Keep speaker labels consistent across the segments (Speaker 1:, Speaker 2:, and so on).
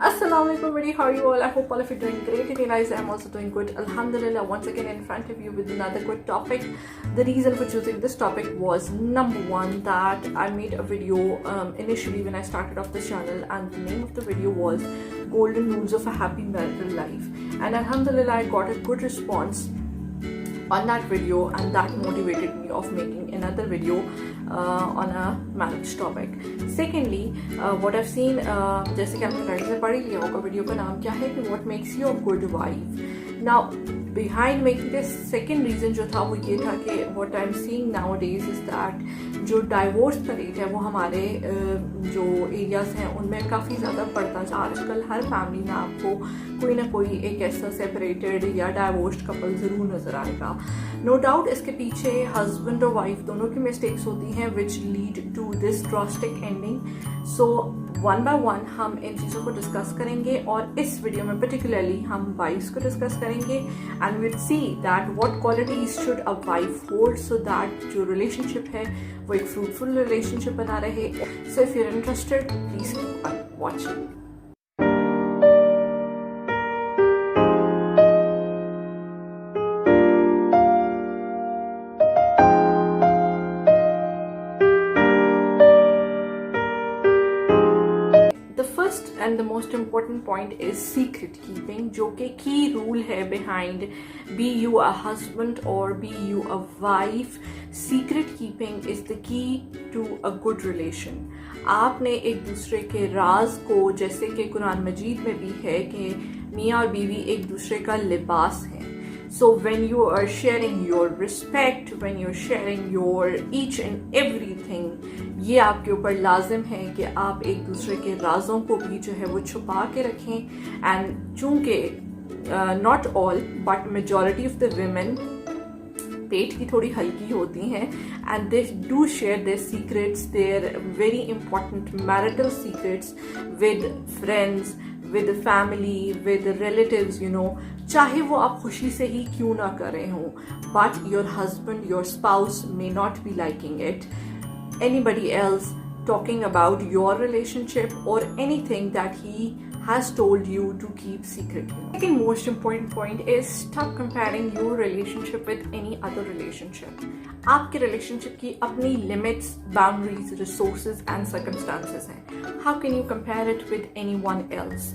Speaker 1: Assalamualaikum, very how are you all? I hope all of you doing great. Okay guys, I'm also doing good. Alhamdulillah, once again in front of you with another good topic. The reason for choosing this topic was number one, that I made a video initially when I started off the channel, and the name of the video was Golden Rules of a Happy Marital Life. And Alhamdulillah, I got a good response on that video, and that motivated me of making another video on a marriage topic. Secondly, what I've seen, जैसे कि आपने title से पढ़ ही लिया होगा, video का नाम क्या है कि what makes you a good wife. Now behind making this, second reason जो था वो ये था कि what I'm seeing nowadays is that जो डाइवोर्स का रेट है वो हमारे जो एरियाज हैं उनमें काफ़ी ज़्यादा बढ़ता है. आजकल हर फैमिली में आपको कोई ना कोई एक ऐसा सेपरेटेड या डाइवोर्स्ड कपल ज़रूर नज़र आएगा. नो डाउट इसके पीछे हस्बैंड और वाइफ दोनों की मिस्टेक्स होती हैं which lead to this drastic ending. So one by one हम इन चीज़ों को डिस्कस करेंगे, और इस वीडियो में पर्टिकुलरली हम वाइफ्स को डिस्कस करेंगे and will see that what qualities should a wife hold so that जो रिलेशनशिप है वो एक फ्रूटफुल रिलेशनशिप बना रहे. So if you are interested please keep on watching. And the most important point is secret keeping, जो कि key rule है behind be you a husband or be you a wife. Secret keeping is the key to a good relation. आपने एक दूसरे के राज को, जैसे कि कुरान मजीद में भी है कि मियाँ और बीवी एक दूसरे का लिबास है. So when you are sharing your respect, when you're sharing your each and everything, ये आपके ऊपर लाजिम है कि आप एक दूसरे के राजों को भी जो है वो छुपा के रखें. एंड चूंकि not all but majority of the women पेट की थोड़ी हल्की होती हैं, and they do share their secrets, their very important marital secrets with friends, with the family, with the relatives, you know, चाहे वो आप खुशी से ही क्यों ना कर रहे हो, but your husband, your spouse may not be liking it. Anybody else talking about your relationship or anything that he has told you to keep secret. Second most important point is stop comparing your relationship with any other relationship. आपके relationship की अपनी limits, boundaries, resources and circumstances हैं. How can you compare it with anyone else?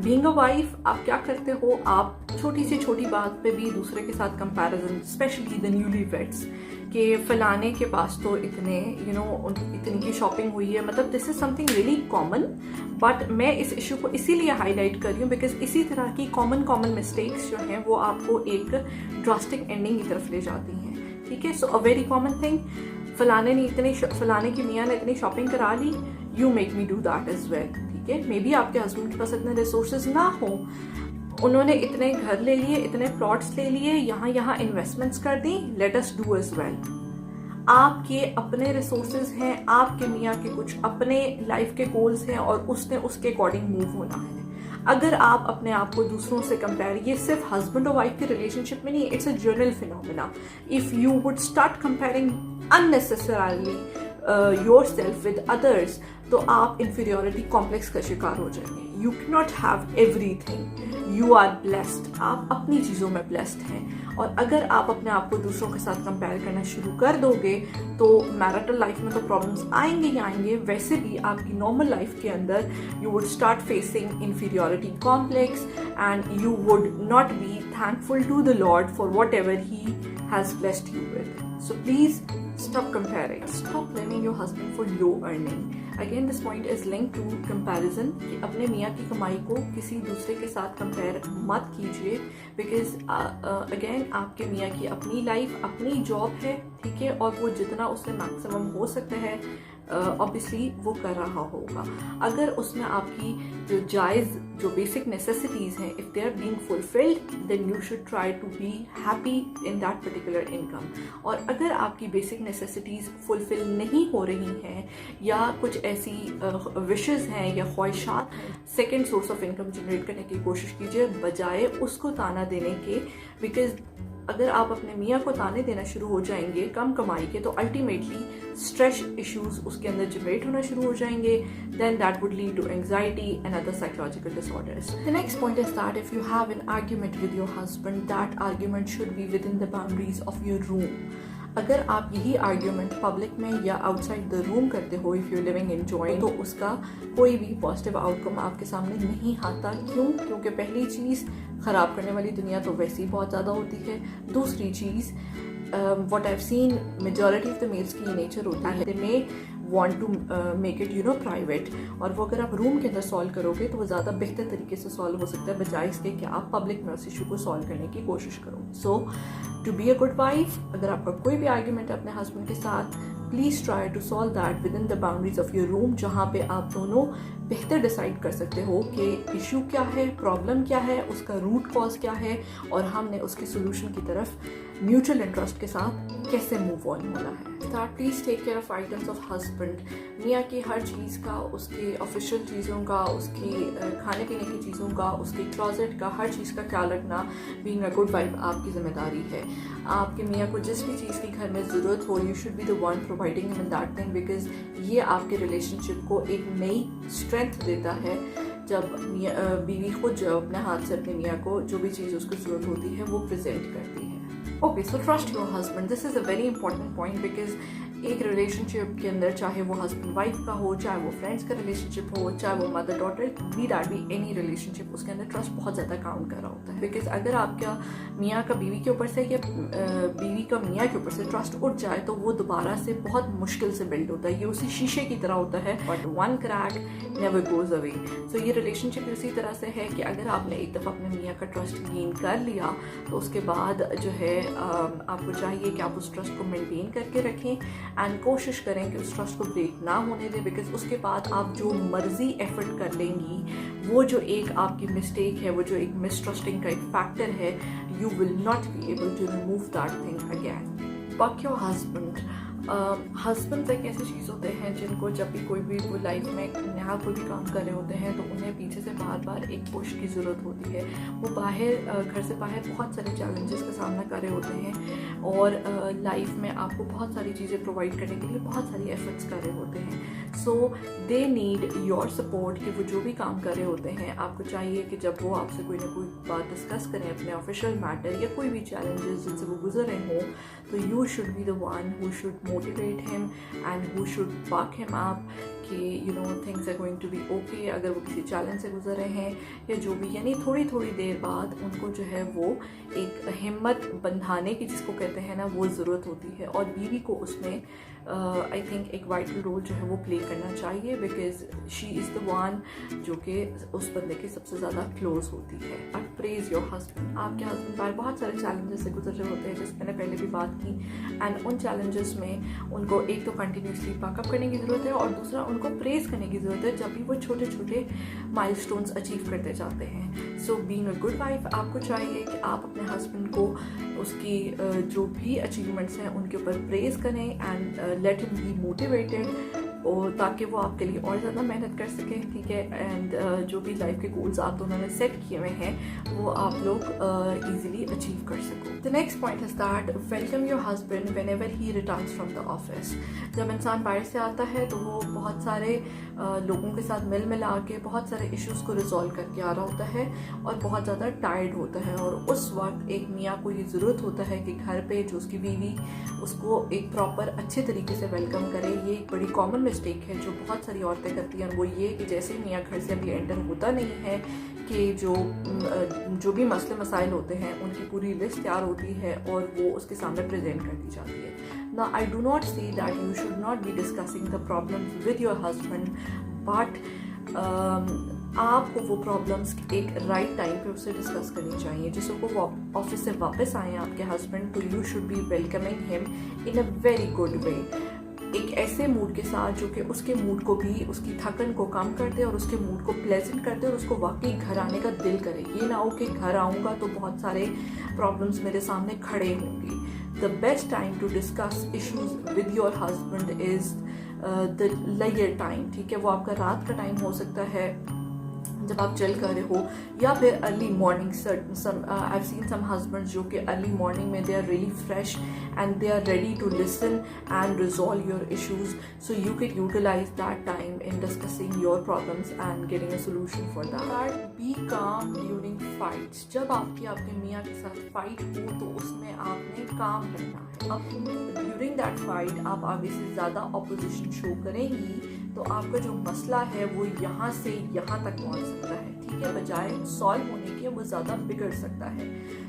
Speaker 1: Being a wife आप क्या करते हो, आप छोटी से छोटी बात पे भी दूसरे के साथ comparison, specially the newly weds, कि फलाने के पास तो इतने इतनी की शॉपिंग हुई है. मतलब this is something really common, but मैं इस इशू को इसीलिए हाईलाइट कर रही हूँ बिकॉज इसी तरह की कॉमन मिस्टेक्स जो हैं वो आपको एक ड्रास्टिक एंडिंग की तरफ ले जाती हैं. ठीक है, so a very common thing, फलाने की मियाँ ने इतनी शॉपिंग करा ली, you make me do that as well. ठीक है, मे बी आपके हस्बैंड के पास इतने रिसोर्सेज ना हो, उन्होंने इतने घर ले लिए, इतने प्लॉट्स ले लिए, यहाँ इन्वेस्टमेंट्स कर दी, let us do as well. आपके अपने रिसोर्सेज हैं, आपके मियाँ के कुछ अपने लाइफ के गोल्स हैं, और उसने उसके अकॉर्डिंग मूव होना है. अगर आप अपने आप को दूसरों से कंपेयर, ये सिर्फ हस्बैंड और वाइफ के रिलेशनशिप में नहीं, it's a general phenomena. If you would start comparing unnecessarily yourself with others, तो आप इंफीरियोरिटी कॉम्प्लेक्स का शिकार हो जाएंगे. You can not have everything. You are blessed, आप अपनी चीज़ों में ब्लेस्ड हैं, और अगर आप अपने आप को दूसरों के साथ कंपेयर करना शुरू कर दोगे तो मैरिटल लाइफ में तो प्रॉब्लम्स आएंगे ही आएंगे. वैसे भी आपकी नॉर्मल लाइफ के अंदर you would start facing inferiority complex, and you would not be thankful to the Lord for whatever he has blessed you with. So please stop comparing. Stop blaming your husband for low earning. Again, this point is linked to comparison. कि अपने मियाँ की कमाई को किसी दूसरे के साथ कंपेयर मत कीजिए, बिकॉज अगेन आपके मियाँ की अपनी लाइफ, अपनी जॉब है. ठीक है, और वो जितना उससे मैक्सिमम हो सकता है ऑब्वियसली वो कर रहा होगा. अगर उसमें आपकी जो जायज़ जो बेसिक नेसेसिटीज़ हैं, if they are being fulfilled, then you should try to be happy in that particular income. और अगर आपकी बेसिक नेसेसिटीज़ फुलफिल नहीं हो रही हैं, या कुछ ऐसी विशेज़ हैं या ख्वाहिशात, second source of income generate करने की कोशिश कीजिए बजाय उसको ताना देने के, बिकॉज अगर आप अपने मियाँ को ताने देना शुरू हो जाएंगे कम कमाई के, तो अल्टीमेटली स्ट्रेस इश्यूज उसके अंदर जनरेट होना शुरू हो जाएंगे. Then that would lead to anxiety and other psychological disorders. The next point is that if you have an argument with your husband, that argument should be within the boundaries of your room. अगर आप यही argument public में या outside the room करते हो, if you living in joint, तो उसका कोई भी पॉजिटिव आउटकम आपके सामने नहीं आता. क्यों? क्योंकि पहली चीज़, ख़राब करने वाली दुनिया तो वैसे ही बहुत ज़्यादा होती है. दूसरी चीज़, what I've seen, majority of the males की ये नेचर होती है, they may want to make it private, और वो अगर आप रूम के अंदर सॉल्व करोगे तो वो ज़्यादा बेहतर तरीके से सॉल्व हो सकता है बजाय इसके कि आप पब्लिक में उस इशू को सॉल्व करने की कोशिश करो. So to be a good wife, अगर आपका कोई भी आर्ग्यूमेंट है अपने हस्बैंड के साथ, please try to solve that within the boundaries of your room, जहाँ पे आप दोनों बेहतर डिसाइड कर सकते हो कि इशू क्या है, प्रॉब्लम क्या है, उसका रूट कॉज क्या है, और हमने उसके सोल्यूशन की तरफ म्यूचुअल इंटरेस्ट के साथ कैसे मूव ऑन होना है. Please take care of items of husband. मियाँ की हर चीज़ का, उसकी ऑफिशियल चीज़ों का, उसकी खाने पीने की चीज़ों का, उसके क्लोजेट का, हर चीज़ का ख्याल रखना बीइंग अ गुड वाइफ आपकी जिम्मेदारी है. आपके मियाँ को जिस भी चीज़ की घर में ज़रूरत हो, you should be the one providing him in that thing, because ये आपके रिलेशनशिप को एक नई स्ट्रेंथ देता है. जब बीवी खुद जो अपने हाथ से अपने मियाँ को जो भी चीज़ उसको ज़रूरत होती है वो प्रेजेंट करती है. Okay, so trust your husband. This is a very important point, because एक रिलेशनशिप के अंदर, चाहे वो हस्बैंड वाइफ का हो, चाहे वो फ्रेंड्स का रिलेशनशिप हो, चाहे वो mother daughter, be that be any relationship, उसके अंदर ट्रस्ट बहुत ज़्यादा काउंट कर रहा होता है. बिकॉज अगर आपका मियाँ का बीवी के ऊपर से या बीवी का मियाँ के ऊपर से ट्रस्ट उठ जाए तो वो दोबारा से बहुत मुश्किल से बिल्ड होता है. ये उसी शीशे की तरह होता है, but one crack never goes away. So ये रिलेशनशिप उसी तरह से है कि अगर आपने एक दफ़ा अपने मियाँ का ट्रस्ट गेन कर लिया तो उसके बाद जो है आपको चाहिए कि आप उस ट्रस्ट को मेनटेन करके रखें एंड कोशिश करें कि उस ट्रस्ट को ब्रेक ना होने दें. बिकॉज उसके बाद आप जो मर्जी एफर्ट कर लेंगी, वो जो एक आपकी मिस्टेक है, वो जो एक मिसट्रस्टिंग का एक फैक्टर है, you will not be able to remove that thing again. Fuck your husband. Husband एक ऐसी चीज़ होते हैं जिनको जब भी कोई भी वो लाइफ में नया कोई भी काम कर रहे होते हैं तो उन्हें पीछे से बार बार एक पुश की ज़रूरत होती है. वो बाहर, घर से बाहर बहुत सारे चैलेंजेस का सामना कर रहे होते हैं और लाइफ में आपको बहुत सारी चीज़ें प्रोवाइड करने के लिए बहुत सारी एफर्ट्स कर रहे होते हैं. सो दे नीड योर सपोर्ट कि वो जो भी काम कर रहे होते हैं, आपको चाहिए कि जब वो आपसे कोई ना कोई बात डिस्कस करें अपने ऑफिशियल मैटर या कोई भी चैलेंजेस जिनसे वो गुजर रहे हों, तो you should be the one who should motivate him and who should buck him up कि things are going to be okay. अगर वो किसी चैलेंज से गुजर रहे हैं या जो भी, यानी थोड़ी थोड़ी देर बाद उनको जो है वो एक हिम्मत बंधाने की, जिसको कहते हैं ना, वो ज़रूरत होती है. और बीवी को उसमें आई थिंक एक वाइटल रोल जो है वो प्ले करना चाहिए, because she is the one जो कि उस बंदे के सबसे ज़्यादा क्लोज होती है. But praise your husband. आपके हस्बैंड बाहर बहुत सारे चैलेंजेस से गुजर रहे होते हैं, जैसे मैंने पहले भी बात की, एंड उन चैलेंजेस में उनको एक तो कंटिन्यूसली बैकअप करने की ज़रूरत है और दूसरा उनको प्रेज करने की ज़रूरत है जब भी वो छोटे छोटे माइलस्टोन्स अचीव करते जाते हैं. So being a good wife, आपको चाहिए कि आप अपने हस्बैंड को उसकी जो भी अचीवमेंट्स हैं उनके ऊपर प्रेज करें and let him be motivated, और ताकि वो आपके लिए और ज़्यादा मेहनत कर सकें. ठीक है, एंड जो भी लाइफ के गोल्स आप दोनों ने सेट किए हुए हैं वो आप लोग ईजिली अचीव कर सको. The next point is that welcome your husband when ever he returns from the office. जब इंसान बाहर से आता है तो वो बहुत सारे लोगों के साथ मिल मिला के बहुत सारे इश्यूज़ को रिजॉल्व करके आ रहा होता है और बहुत ज़्यादा टायर्ड होता है, और उस वक्त एक मियाँ को ये ज़रूरत होता है कि घर पे जो उसकी बीवी उसको एक प्रॉपर अच्छे तरीके से वेलकम करे. ये एक बड़ी कॉमन मिस्टेक है जो बहुत सारी औरतें करती हैं, और वो ये कि जैसे ही मियाँ घर से अभी एंटर होता नहीं है कि जो भी मसले मसाइल होते हैं उनकी पूरी लिस्ट तैयार होती है और वो उसके सामने प्रेजेंट कर दी जाती है. Now, I do not say that you should not be discussing the problems with your husband, but आपको वो प्रॉब्लम्स एक राइट टाइम पे उससे डिस्कस करनी चाहिए. जिसको वो ऑफिस से वापस आए आपके हस्बैंड, तो you should B welcoming him in a very good way, एक ऐसे मूड के साथ जो कि उसके मूड को भी, उसकी थकन को कम कर दे और उसके मूड को प्लेजेंट कर दे और उसको वाकई घर आने का दिल करे. ये ना हो कि घर आऊँगा तो बहुत सारे प्रॉब्लम्स मेरे सामने खड़े होंगे. The best time to discuss issues with your husband is the later time. ठीक है, वो आपका रात का टाइम हो सकता है, जब आप चिल कर रहे हो, या फिर early morning. I have seen some husbands जो कि अर्ली मॉर्निंग में they are really fresh and they are ready to listen and resolve your issues, so you can utilize that time in discussing your problems and getting a solution for that. Be calm during fights. जब आपके मियाँ के साथ fight हो तो उसमें आपने काम रहना है। अब ड्यूरिंग दैट फाइट आप आगे से ज़्यादा ऑपोजिशन शो करेंगी तो आपका जो मसला है वो यहाँ से यहाँ तक पहुँच सकता है, ठीक है, बजाय सॉल्व होने के वो ज़्यादा बिगड़ सकता है।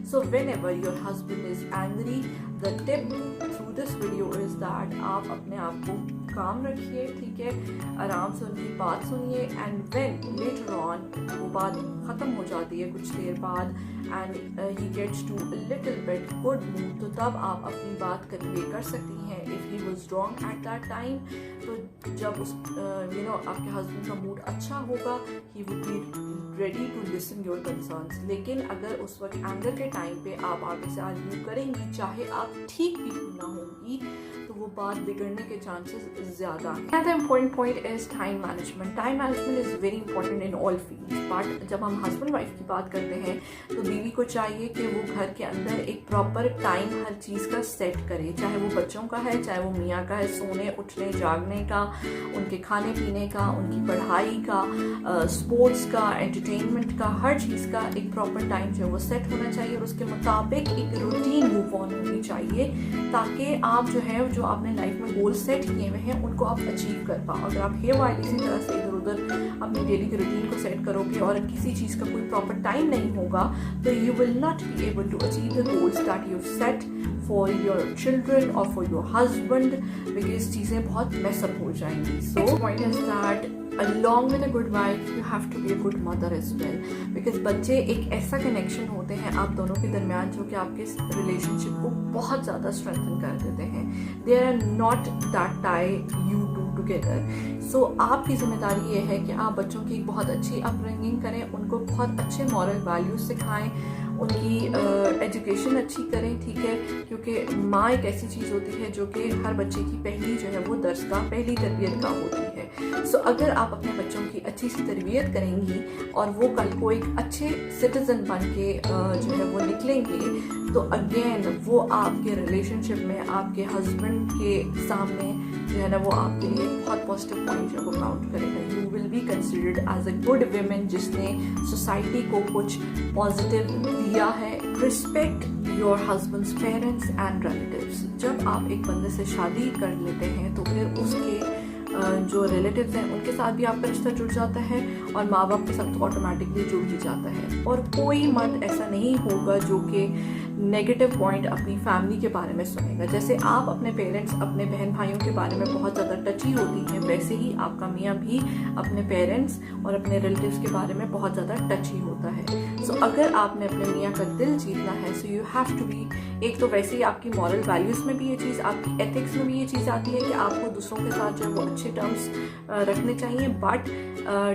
Speaker 1: So when ever your husband is angry, the tip through this video is that आप अपने आप को काम रखिए, ठीक है, आराम से उनकी बात सुनिए एंड व्हेन लेटर ऑन वो बात ख़त्म हो जाती है कुछ देर बाद and he gets to a little bit good mood, तो तब आप अपनी बात कन्वे कर सकती हैं। If he was wrong at that time, तो जब उस आपके हस्बैंड का मूड अच्छा होगा, he would be ready to listen your concerns. लेकिन अगर उस वक्त एंगर के टाइम पे आप आगे से आर्ग्यू करेंगी, चाहे आप ठीक भी क्यों ना होंगी, तो वो बात बिगड़ने के चांसेस ज़्यादा हैं। Another important point is time management. Time management is very important in all fields. But जब हम हस्बैंड वाइफ की बात करते हैं तो बीवी को चाहिए कि वो घर के अंदर एक प्रॉपर टाइम हर चीज़ का सेट करे, चाहे वो बच्चों का है, चाहे वो मियाँ का है, सोने उठने जागने का, उनके खाने पीने का, उनकी पढ़ाई का, स्पोर्ट्स का, एंटरटेनमेंट का, हर चीज़ का एक प्रॉपर टाइम जो है वो सेट होना चाहिए और उसके मुताबिक एक रूटीन मूव ऑन होनी चाहिए, ताकि आप जो है जो आपने लाइफ में गोल सेट किए हुए हैं उनको आप अचीव कर पाओ। अगर आप हेयर इसी तरह से इधर उधर अपनी डेली की रूटीन को सेट करोगे और किसी चीज़ का कोई प्रॉपर टाइम नहीं होगा, तो you will not be able to achieve the goals that you set for your children और फॉर योर हस्बैंड, बिकॉज चीज़ें बहुत मेसअप हो जाएंगी। So point is that along with a good wife you have to be a good mother as well, because बच्चे एक ऐसा connection होते हैं आप दोनों के दरमियान जो कि आपके रिलेशनशिप को बहुत ज़्यादा स्ट्रेंथन कर देते हैं। They are not that tie you two together. So आपकी जिम्मेदारी ये है कि आप बच्चों की एक बहुत अच्छी अपब्रिंगिंग करें, उनको बहुत अच्छे मॉरल वैल्यूज सिखाएं, उनकी एजुकेशन अच्छी करें, ठीक है, क्योंकि माँ एक ऐसी चीज़ होती है जो कि हर बच्चे की पहली जो है वो दरसगाह, पहली तरबियत का होती है। सो अगर आप अपने बच्चों की अच्छी सी तरबियत करेंगी और वो कल को एक अच्छे सिटीज़न बन के जो है वो निकलेंगे, तो अगेन वो आपके रिलेशनशिप में आपके हस्बैंड के सामने जो है ना वो आपके लिए बहुत पॉजिटिव पॉइंट जो है वो काउंट करेगा। You will be considered as a good women जिसने सोसाइटी को कुछ पॉजिटिव दिया है। Respect your husband's parents and relatives. जब आप एक बंदे से शादी कर लेते हैं तो फिर उसके जो रिलेटिव्स हैं उनके साथ भी आपका रिश्ता जुड़ जाता है और माँ बाप के साथ तो ऑटोमेटिकली जुड़ ही जाता है। और कोई मर्द ऐसा नहीं होगा जो कि नेगेटिव पॉइंट अपनी फैमिली के बारे में सुनेगा। जैसे आप अपने पेरेंट्स, अपने बहन भाइयों के बारे में बहुत ज़्यादा टची होती हैं, वैसे ही आपका मियाँ भी अपने पेरेंट्स और अपने रिलेटिव्स के बारे में बहुत ज़्यादा टची होता है। सो अगर आपने अपने मियाँ का दिल जीतना है, so you have to be, एक तो वैसे ही आपकी मॉरल वैल्यूज़ में भी ये चीज़, आपकी एथिक्स में भी ये चीज़ आती है कि आपको दूसरों के साथ जो है वो अच्छे टर्म्स रखने चाहिए। But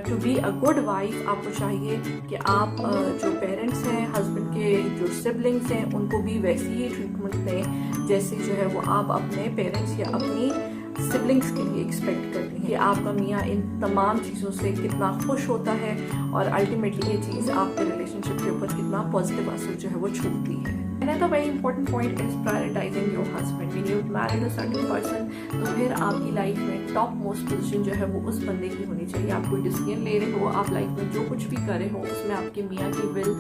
Speaker 1: to be a good wife आपको चाहिए कि आप जो पेरेंट्स हैं, हस्बैंड के जो सिबलिंग्स हैं, उनको भी वैसी ही ट्रीटमेंट दें जैसे जो है वो आप अपने पेरेंट्स या अपनी सिबलिंग्स के लिए एक्सपेक्ट करती हैं। कि आपका मियाँ इन तमाम चीज़ों से कितना खुश होता है और अल्टीमेटली ये चीज़ आपके रिलेशनशिप के ऊपर कितना पॉजिटिव असर जो है वो छोड़ती है। Another very important point is prioritizing your husband. When you married a certain person, तो फिर आपकी लाइफ में टॉप मोस्ट पोजीशन जो है वो उस बंदे की होनी चाहिए। आप कोई डिसीजन ले रहे हो, आप लाइफ में जो कुछ भी कर रहे हो, उसमें आपके मियाँ की विल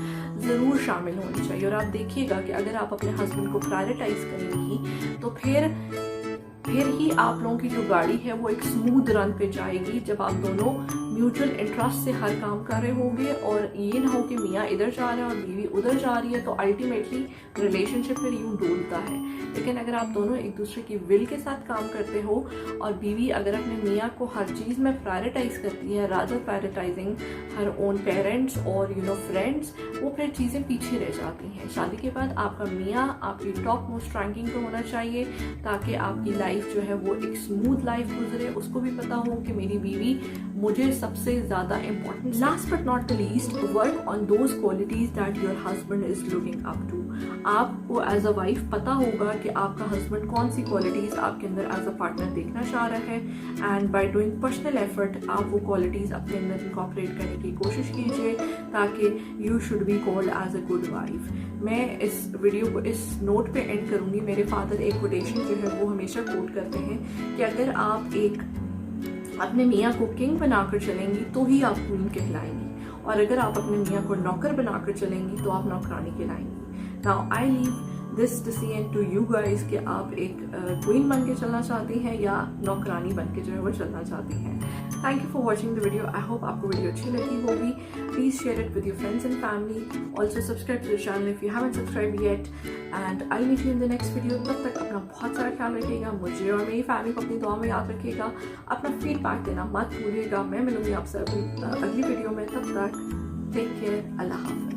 Speaker 1: ज़रूर शामिल होनी चाहिए। और आप देखिएगा कि अगर आप अपने हस्बैंड को प्रायोरिटाइज करेंगी तो फिर ही आप लोगों की जो गाड़ी है वो एक स्मूथ रन पे जाएगी, जब आप दोनों म्यूचुअल इंटरेस्ट से हर काम कर रहे होंगे और ये ना हो कि मियाँ इधर जा रहे हैं और बीवी उधर जा रही है, तो अल्टीमेटली रिलेशनशिप फिर यूँ डोलता है। लेकिन अगर आप दोनों एक दूसरे की विल के साथ काम करते हो और बीवी अगर अपने मियाँ को हर चीज़ में प्रायोरिटाइज करती है, rather prioritising her own parents और फ्रेंड्स, वो फिर चीज़ें पीछे रह जाती हैं। शादी के बाद आपका मियाँ आपकी टॉप मोस्ट रैंकिंग पे होना चाहिए, ताकि आपकी लाइफ जो है वो एक स्मूथ लाइफ गुजरे। उसको भी पता हो कि मेरी बीवी मुझे सब सबसे ज़्यादा important. Last but not the least, work on those qualities that your husband is looking up to. आपको एज अ वाइफ पता होगा कि आपका हस्बैंड कौन सी क्वालिटीज़ आपके अंदर एज अ पार्टनर देखना चाह रहा है, and by doing personal effort आप वो क्वालिटीज़ अपने अंदर इनकॉर्पोरेट करने की कोशिश कीजिए ताकि you should be called as a good wife. मैं इस वीडियो को इस नोट पे एंड करूँगी। मेरे फादर एक कोटेशन जो है वो हमेशा कोट करते हैं कि अगर आप एक अपने मियाँ को किंग बनाकर चलेंगी तो ही आप क्वीन कहलाएंगी, और अगर आप अपने मियाँ को नौकर बनाकर चलेंगी तो आप नौकरानी कहलाएंगी। Now I leave this decision to you guys कि आप एक क्वीन बन के चलना चाहती हैं या नौकरानी बन के जो है वो चलना चाहती हैं। Thank you for watching the video. I hope आपको वीडियो अच्छी लगी होगी। Please share it with your friends and family. Also subscribe to the channel if you haven't subscribe yet, and I meet you in the next video. तब तक अपना बहुत सारा ख्याल रखिएगा, मुझे और मेरी फैमिली को अपनी दुआ में याद रखिएगा, अपना फीडबैक देना मत भूलिएगा। मैं मिलूंगी आपसे अगली वीडियो में। तब तक टेक केयर, अल्लाह हाफ़िज़।